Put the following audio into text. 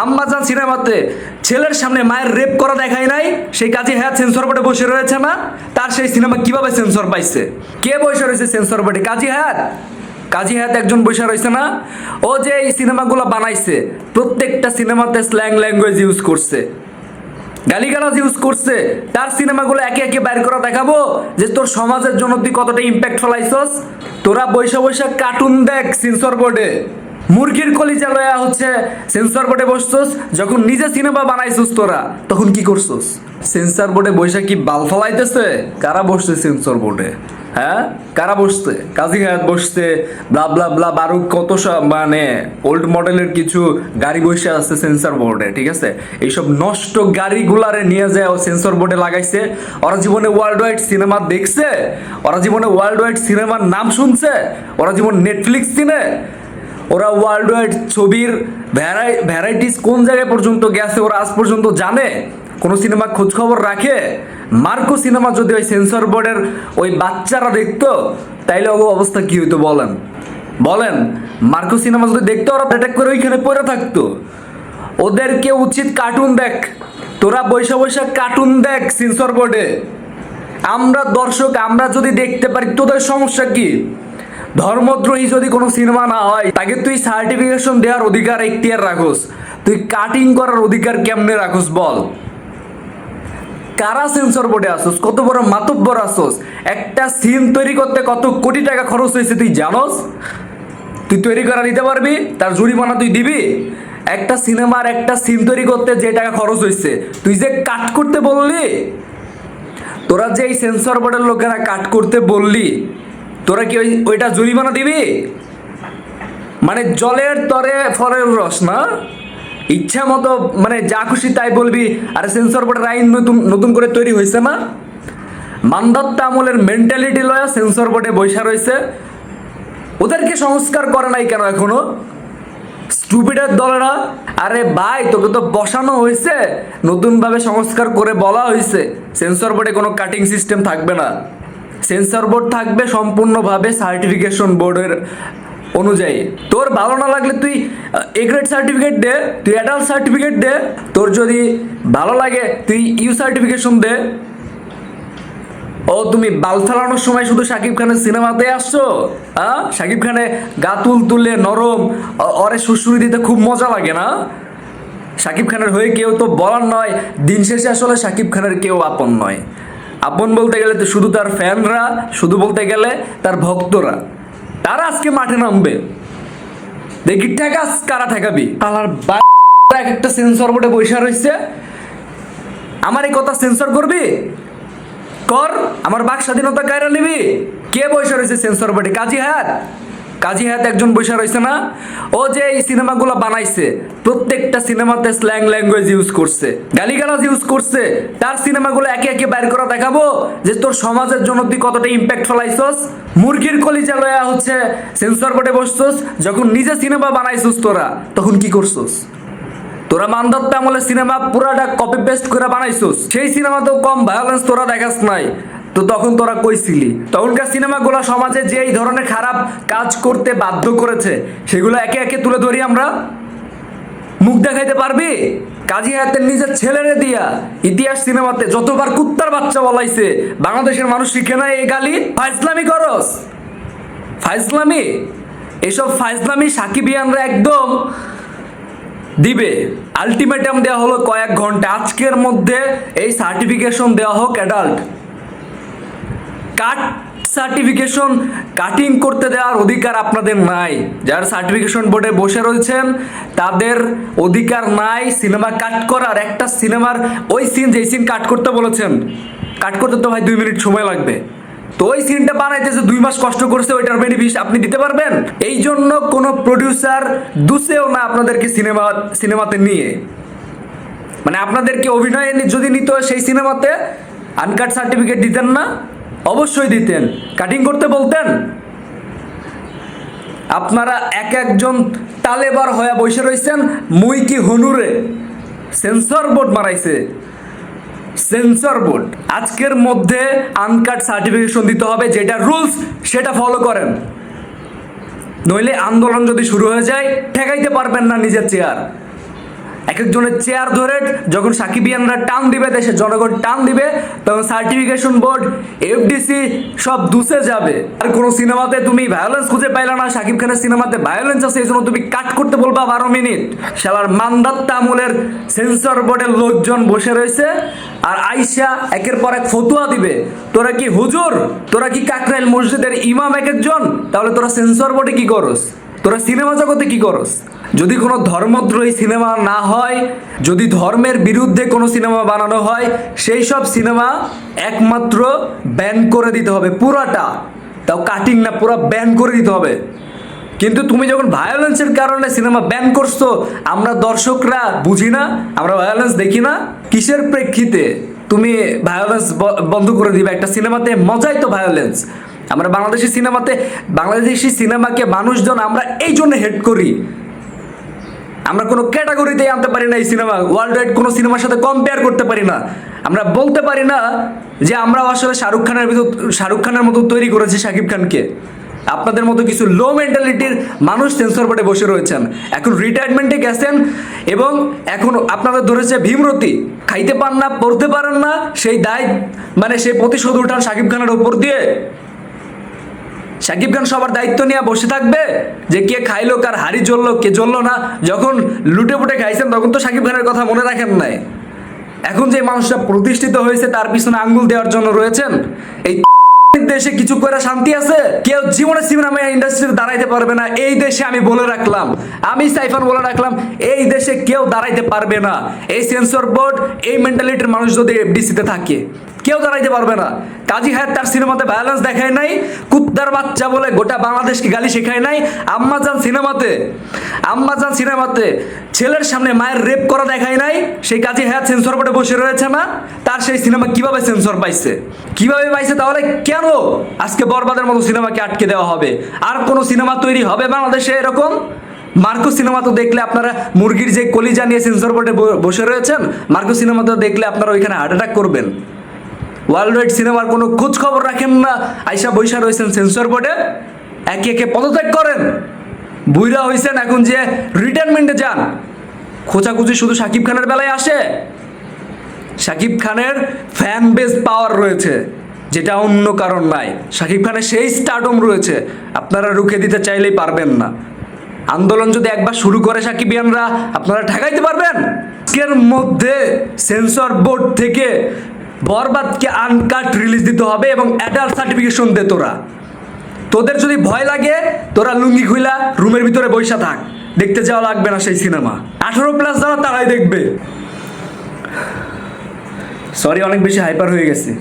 আম্মাজান সিনেমাতে ছেলের সামনে মায়ের রেপ করা দেখায় নাই, সেই কাজী হায়াত সেন্সর বোর্ডে বসে রয়েছে না? তার সেই সিনেমা কিভাবে সেন্সর পাইছে? কে বসে রয়েছে সেন্সর বোর্ডে? কাজী হায়াত। কাজী হায়াত একজন বসে রয়েছে না? ও যে এই সিনেমাগুলো বানাইছে প্রত্যেকটা সিনেমাতে স্ল্যাং ল্যাঙ্গুয়েজ ইউজ করছে, গালিগালাজ ইউজ করছে। তার সিনেমাগুলো একে একে বাইর করা দেখাবো যে তোর সমাজের জন্য তুই কতটা ইম্প্যাক্ট ফেলাইছস। তোরা বৈশা বৈশা কার্টুন দেখ সেন্সর বোর্ডে, মুরগির কলিজা লয়া হচ্ছে সেন্সর বোর্ডে বসছস। যখন নিজে সিনেমা বানাইছস তোরা তখন কি করছস? সেন্সর বোর্ডে বৈশা কি বাল ফলাইতেছে? কারা বসছে সেন্সর বোর্ডে? হ্যাঁ, কারা বসছে? কাজী হায়াত বসছে, ব্লা ব্লা ব্লা, বারুক কত সব মানে ওল্ড মডেলের কিছু গাড়ি বসে আছে সেন্সর বোর্ডে, ঠিক আছে? এইসব নষ্ট গাড়িগুলারে নিয়ে যায় ও সেন্সর বোর্ডে লাগাইছে। ওরা জীবনে ওয়ার্ল্ড ওয়াইড সিনেমা দেখছে? ওরা জীবনে ওয়ার্ল্ড ওয়াইড সিনেমার নাম শুনছে? ওরা জীবন নেটফ্লিক্স চিনে? ওরা ওয়ার্ল্ড ওয়াইড ছবির ভ্যারাইটিস কোন জায়গায় পর্যন্ত গেছে ওরা আজ পর্যন্ত জানে? কোনো সিনেমা খোঁজ খবর রাখে? মার্কো সিনেমা যদি ওই সেন্সর বোর্ডের ওই বাচ্চারা দেখতো তাইলে ওর অবস্থা কি হইতো বলেন? বলেন, মার্কো সিনেমা যদি দেখতো ওরা অ্যাটাক করে ওইখানে পড়ে থাকতো। ওদেরকে উচিত কার্টুন দেখ, তোরা বৈশা বৈশা কার্টুন দেখ সেন্সর বোর্ডে। আমরা দর্শক, আমরা যদি দেখতে পারি তোদের সমস্যা কি? ধর্মদ্রোহী যদি কোনো সিনেমা না হয় তাকে তুই সার্টিফিকেশন দেওয়ার অধিকার এখতিয়ার রাখোস, তুই কাটিং করার অধিকার কেমনে রাখোস বল? কারা সেন্সর বোর্ডে আসোস? কত বড় মাতব্বর আসোস? একটা সিন তৈরি করতে কত কোটি টাকা খরচ হয়েছে তুই জানোস? তুই তৈরি করা দিতে পারবি? তার জরিমানা তুই দিবি? একটা সিনেমার একটা সিন তৈরি করতে যে টাকা খরচ হয়েছে তুই যে কাট করতে বললি, তোরা যে এই সেন্সর বোর্ডের লোকেরা কাট করতে বললি, তোরা কি ওইটা জরিমানা দিবি? মানে জলের তরে ফলের রস না, ইচ্ছা মতো মানে যা খুশি তাই বলবি। আর সেন্সর বোর্ডের আইন নতুন নতুন করে তৈরি হয়েছে না? মান্ধাত্তা আমলের মেন্টালিটি লয়া সেন্সর বোর্ডে বৈশা রয়েছে। ওদেরকে সংস্কার করে নাই কেন এখনো? স্টুপিডের দলেরা। আরে ভাই, তোকে তো বসানো হয়েছে, নতুনভাবে সংস্কার করে বলা হয়েছে সেন্সর বোর্ডে কোনো কাটিং সিস্টেম থাকবে না। সেন্সর বোর্ড থাকবে সম্পূর্ণভাবে সার্টিফিকেশন বোর্ডের অনুযায়ী। তোর ভালো না লাগলে তুই এ গ্রেড সার্টিফিকেট দে, তুই অ্যাডাল্ট সার্টিফিকেট দে। তোর যদি ভালো লাগে তুই ইউ সার্টিফিকেশন দে। ও তুমি বাল ফেলানোর সময় শুধু শাকিব খানের সিনেমাতে আসছো? হ্যাঁ, শাকিব খানে গা তুলে নরম, ওরে সুশ্রুতি দিতে খুব মজা লাগে না? শাকিব খানের হয়ে কেউ তো বলার নয়। দিন শেষে আসলে শাকিব খানের কেউ আপন নয়। আপন বলতে গেলে তো শুধু তার ফ্যানরা, শুধু বলতে গেলে তার ভক্তরা। তারা আজকে মাঠে নামবে, দেখি ঠেকাস কারা ঠেকাবি। আমার এক একটা সেন্সর বোর্ডে বৈশা রয়েছে, আমার এই কথা সেন্সর করবি? কর, আমার বাক স্বাধীনতা কায়রা নিবি? কে বৈশা রয়েছে সেন্সর বোর্ডে? কাজী হায়াত। কাজী হায়াত একজন বৈশা রয়েছে না? ও যে এই সিনেমাগুলো বানাইছে প্রত্যেকটা সিনেমাতে স্ল্যাং ল্যাঙ্গুয়েজ ইউজ করছে, গালিগালাজ ইউজ করছে। তার সিনেমাগুলো একে একে বাইর করা দেখাবো যে তোর সমাজের জন্য তুই কতটা ইম্প্যাক্ট ফেলাইছস। মুরগির কলিজা লয়া হচ্ছে সেন্সর বোর্ডে বসছস। যখন নিজে সিনেমা বানাইছস তোরা তখন কি করছস? তোরা মান্ধাত্তা আমলের সিনেমা পুরাটা কপি পেস্ট করে বানাইছস। সেই সিনেমাতেও কম ভায়োলেন্স তোরা দেখাস নাই, তো তখন তোরা কইছিলি? তখনকার সিনেমাগুলো সমাজে যে এই ধরনের খারাপ কাজ করতে বাধ্য করেছে সেগুলো একে একে তুলে ধরি আমরা। মুখ দেখাইতে পারবি? কাজী হায়াতের নিজের ছেলেরে দিয়া ইতিহাস সিনেমাতে যতবার কুত্তার বাচ্চা বলাইছে, বাংলাদেশের মানুষ শিখে নাই এই গালি। ফাইজলামি করস, ফাইজলামি। এসব ফাইজলামি সাকিবিয়ানরা একদম দিবে। আলটিমেটাম দেওয়া হলো কয়েক ঘন্টা, আজকের মধ্যে এই সার্টিফিকেশন দেওয়া হোক অ্যাডাল্ট। কাট সার্টিফিকেশন কাটিং করতে দেওয়ার অধিকার আপনাদের নাই। যারা সার্টিফিকেশন বোর্ডে বসে রয়েছেন তাদের অধিকার নাই সিনেমা কাট করার। একটা সিনেমার ওই সিন, যেই সিন কাট করতে বলেছেন, কাট করতে তো ভাই 2 মিনিট সময় লাগবে। তো ওই সিনটা বানাইতেছে 2 মাস কষ্ট করছে, ওইটার বেনিফিট আপনি দিতে পারবেন? এই জন্য কোনো প্রডিউসার দুসেও না আপনাদেরকে সিনেমাতে নিয়ে। মানে আপনাদেরকে অভিনয় যদি নিত সেই সিনেমাতে, আনকাট সার্টিফিকেট দিতেন না? অবশ্যই দিতেন। কাটিং করতে বলতেন? আপনারা এক একজন তালেবার হয়ে বসে রয়েছেন। মুই কি হনুরে সেন্সর বোর্ড মারাইছে, সেন্সর বোর্ড। আজকের মধ্যে আনকাট সার্টিফিকেশন দিতে হবে, যেটা রুলস সেটা ফলো করেন, নইলে আন্দোলন যদি শুরু হয়ে যায় ঠেকাইতে পারবেন না নিজের চেয়ার। এক একজনের চেয়ার ধরে যখন সাকিবিয়ানরা টান দিবে, দেশের জনগণ টান দিবে, তখন সার্টিফিকেশন বোর্ড, এফডিসি সব দুসে যাবে। আর কোনো সিনেমাতে তুমি ভায়োলেন্স খুঁজে পাইলা না, শাকিব খানের সিনেমাতে ভায়োলেন্স আছে, এই জন্য তুমি কাট করতে বলবা 12 মিনিট। শালার মান্দাত্তা আমলের সেন্সর বোর্ডের লোকজন বসে রয়েছে আর আইসা একের পর এক ফতুয়া দিবে। তোরা কি হুজুর? তোরা কি কাকরাইল মসজিদের ইমাম এক একজন? তাহলে তোরা সেন্সর বোর্ডে কি করস? তোরা সিনেমা জগতে কি করস? যদি কোনো ধর্মদ্রোহী সিনেমা না হয়, যদি ধর্মের বিরুদ্ধে কোনো সিনেমা বানানো হয়, সেই সব সিনেমা একমাত্র ব্যান করে দিতে হবে পুরাটা, তাও কাটিং না, পুরো ব্যান করে দিতে হবে। কিন্তু তুমি যখন ভায়োলেন্সের কারণে সিনেমা ব্যান করছো, আমরা দর্শকরা বুঝি না, আমরা ভায়োলেন্স দেখি না, কিসের প্রেক্ষিতে তুমি ভায়োলেন্স বন্ধ করে দিবে? একটা সিনেমাতে মজাই তো ভায়োলেন্স। আমরা বাংলাদেশি সিনেমাকে মানুষজন আমরা এই জন্য হেট করি। আমরা কোনো ক্যাটাগরিতেই আনতে পারি না এই সিনেমা, ওয়ার্ল্ড ওয়াইড কোনো সিনেমার সাথে কম্পেয়ার করতে পারি না। আমরা বলতে পারি না যে আমরা আসলে শাহরুখ খানের মতো তৈরি করেছি শাকিব খানকে। আপনাদের মতো কিছু লো মেন্টালিটির মানুষ সেন্সর বোর্ডে বসে রয়েছেন, এখন রিটায়ারমেন্টে গেছেন এবং এখন আপনাদের ধরেছে ভীমরতি, খাইতে পান না, পড়তে পারেন না, সেই দায় সেই প্রতিশোধ উঠান শাকিব খানের উপর দিয়ে। শাকিব খান সবার দায়িত্ব নিয়ে বসে থাকবে যে কে খাইলো, কার হাড়ি জ্বললো, কে জ্বললো না। যখন লুটে পুটে খাইছেন তখন তো শাকিব খানের কথা মনে রাখেন নাই। এখন যে মানুষটা প্রতিষ্ঠিত হয়েছে তার পিছনে আঙ্গুল দেওয়ার জন্য রয়েছেন। এই দেশে কিছু করে শান্তি আছে? কেউ জীবনে সিনেমা ইন্ডাস্ট্রিতে দাঁড়াইতে পারবে না এই দেশে। আমি বলে রাখলাম, আমি সাইফান বলে রাখলাম, এই দেশে কেউ দাঁড়াইতে পারবে না। এই সেন্সর বোর্ড, এই মেন্টালিটির মানুষ যদি এফডিসিতে থাকে, কেউ দাঁড়াইতে পারবে না। কাজী হায়াত তার সিনেমাতে ভায়োলেন্স দেখায় নাই, কুত্তার বাচ্চা বলে গোটা বাংলাদেশকে গালি শেখায় নাই। আম্মাজান সিনেমাতে ছেলের সামনে মায়ের রেপ করা দেখায় নাই। সেই কাজী হায়াত সেন্সর বোর্ডে বসে রয়েছে না? তার সেই সিনেমা কিভাবে সেন্সর পাইছে? তাহলে কেন আজকে বরবাদের মতো সিনেমাকে আটকে দেওয়া হবে? আর কোনো সিনেমা তৈরি হবে বাংলাদেশে এরকম? মার্কো সিনেমা তো দেখলে আপনারা মুরগির যে কলিজা নিয়ে সেন্সর বোর্ডে বসে রয়েছেন, মার্কো সিনেমা তো দেখলে আপনারা ওইখানে হার্ট অ্যাটাক করবেন। ওয়ার্ল্ড ওয়াইড সিনেমার কোনো খোঁজ খবর রাখেন না, আইসা বৈশা রয়েছেন সেন্সর বোর্ডে। একে একে পদত্যাগ করেন, বুইরা হয়েছেন, এখন যে রিটায়ারমেন্টে যান। খোঁচাখুচি শুধু শাকিব খানের বেলায় আসে। শাকিব খানের ফ্যান বেস পাওয়ার রয়েছে, যেটা অন্য কারণ নাই। শাকিব খানের সেই স্টারডম রয়েছে, আপনারা রুখে দিতে চাইলেই পারবেন না। আন্দোলন যদি একবার শুরু করে সাকিবিয়ানরা, আপনারা ঠেকাইতে পারবেন? এর মধ্যে সেন্সর বোর্ড থেকে বরবাদকে আনকাট রিলিজ দিতে হবে এবং অ্যাডাল্ট সার্টিফিকেশন দে। তোদের যদি ভয় লাগে, তোরা লুঙ্গি খুইলা রুমের ভিতরে বৈশা থাক, দেখতে যাওয়া লাগবে না সেই সিনেমা। 18+ যারা তারাই দেখবে। সরি, অনেক বেশি হাইপার হয়ে গেছে।